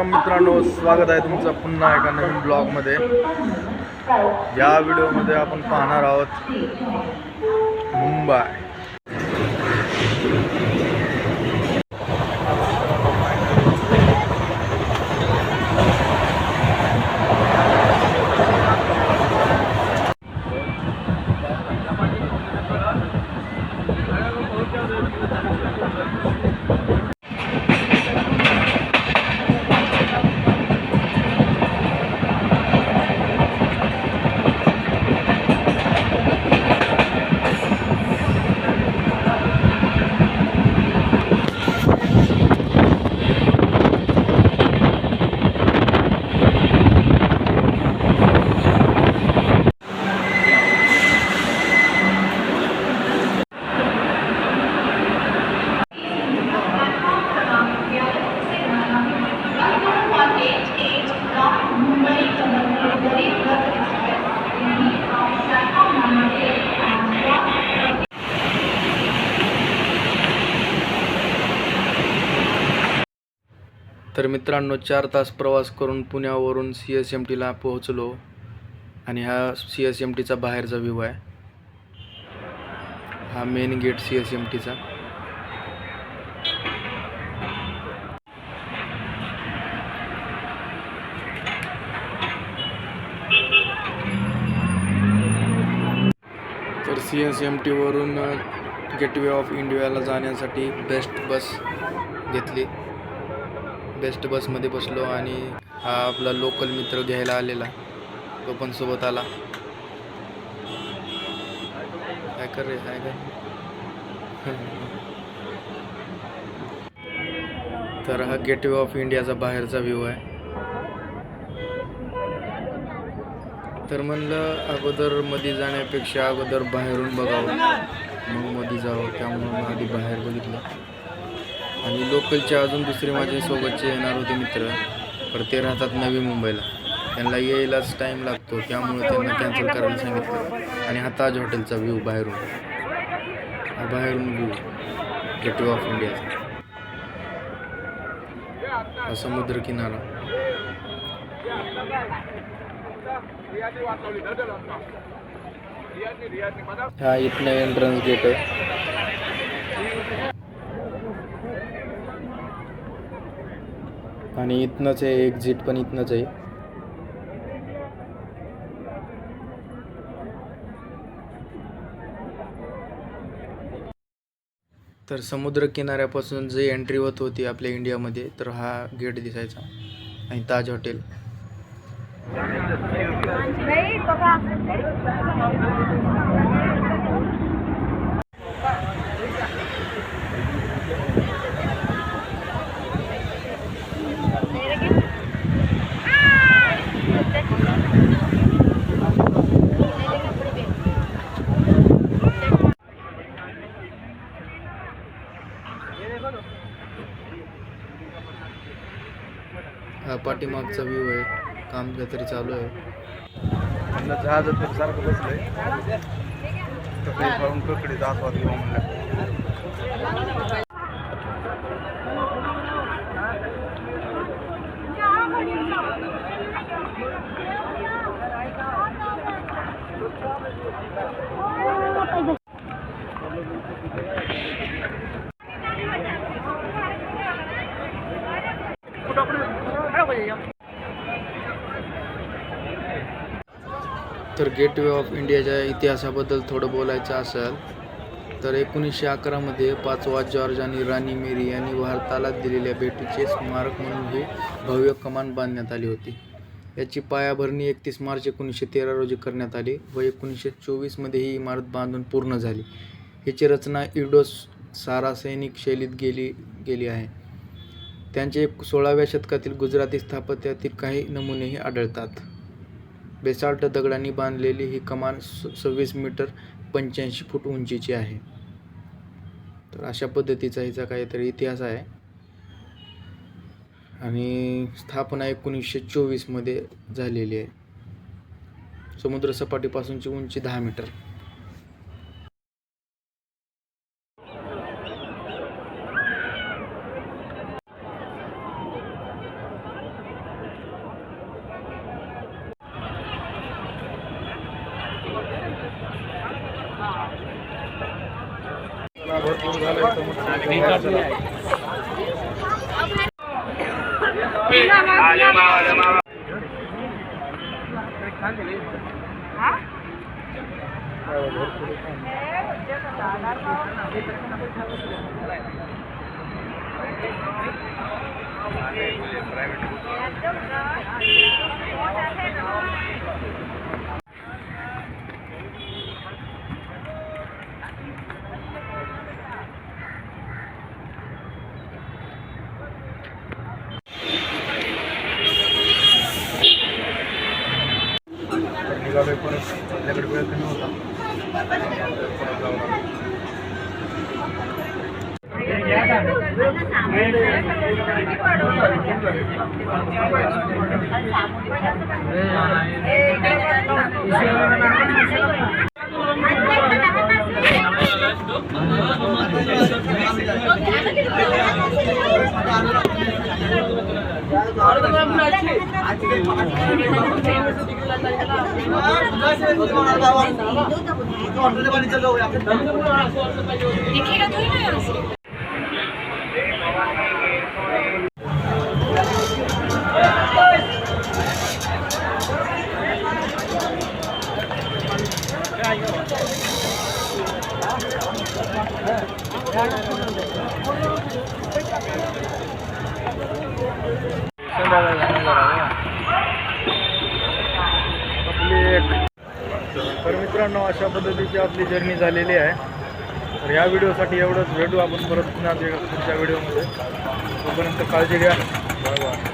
नमस्कार मित्रांनो, स्वागत आहे तुमचं पुन्हा एका नवीन ब्लॉगमध्ये। या व्हिडिओमध्ये आपण पाहणार आहोत मुंबई। तर मित्रांनो, 4 तास प्रवास करून पुण्यावरून CSMTला पोहोचलो आणि हा CSMTचा बाहेरचा व्ह्यू आहे। हा मेन गेट CSMTचा। तर CSMTवरून गेटवे ऑफ इंडियाला जाण्यासाठी बेस्ट बस घेतली। बेस्ट बसमध्ये बसलो आणि हा आपला लोकल मित्र घ्यायला आलेला, तो पण सोबत आला। काय कर रे, काय कर। तर हा गेटवे ऑफ इंडियाचा बाहेरचा व्ह्यू आहे। तर म्हणलं अगोदर मध्ये जाण्यापेक्षा अगोदर बाहेरून बघावं, मग मध्ये जावं, त्यामुळे आधी बाहेर बघितलं। आणि लोकलचे अजून दुसरे माझे सोबतचे येणार होते मित्र, तर ते राहतात नवी मुंबईला, त्यांना यायलाच टाईम लागतो, त्यामुळे त्यांना कॅन्सल करायला सांगितलं। आणि हा ताज हॉटेलचा व्ह्यू बाहेरून, हा बाहेरून व्ह्यू गेटवे ऑफ इंडियाचा, हा समुद्र किनारा। हा इथनं एंट्रन्स गेट आहे। आणि इथनंच आहे एक्झिट, पण इथनंच आहे। तर समुद्र किनाऱ्यापासून जे एंट्री होत होती आपल्या इंडियामध्ये, तर हा गेट दिसायचा आणि ताज हॉटेल। हा पाठीमागचा व्ह्यू आहे, काम काहीतरी चालू आहे। जहाज सारखं बसलंय, कपडे काढून ककडे आस्वाद घेऊ म्हणलं। तर गेटवे ऑफ इंडियाच्या इतिहासाबद्दल थोडं बोलायचं असेल तर 1911 मध्ये 5वा जॉर्ज आणि राणी मेरी यांनी भारताला दिलेल्या भेटीचे स्मारक म्हणून ही भव्य कमान बांधण्यात आली होती। याची पायाभरणी 31 मार्च 1913 रोजी करण्यात आली व 1924 मध्ये ही इमारत बांधून पूर्ण झाली। हिची रचना इंडो सारा सैनिक शैलीत गेली आहे। त्यांचे 16व्या शतकातील गुजराती स्थापत्यातील काही नमुनेही आढळतात। बेसाल्ट दगडांनी बांधलेली ही कमान 26 मीटर 85 फूट उंचीची आहे। तर अशा पद्धतीचा हिचा काहीतरी इतिहास आहे आणि स्थापना 1924 मध्ये झालेली आहे। समुद्र सपाटीपासूनची उंची 10 मीटर। भरपूर झालं इथं मस्त. निघालोय परत, आपल्याकडे वेळ कमी होता. तर मित्रांनो, अशा पद्धतीची आपली जर्नी झालेली आहे. तर या व्हिडिओसाठी एवढंच. भेटू आपण परत पुन्हा पुढच्या व्हिडिओमध्ये. तोपर्यंत काळजी घ्या. Bye bye.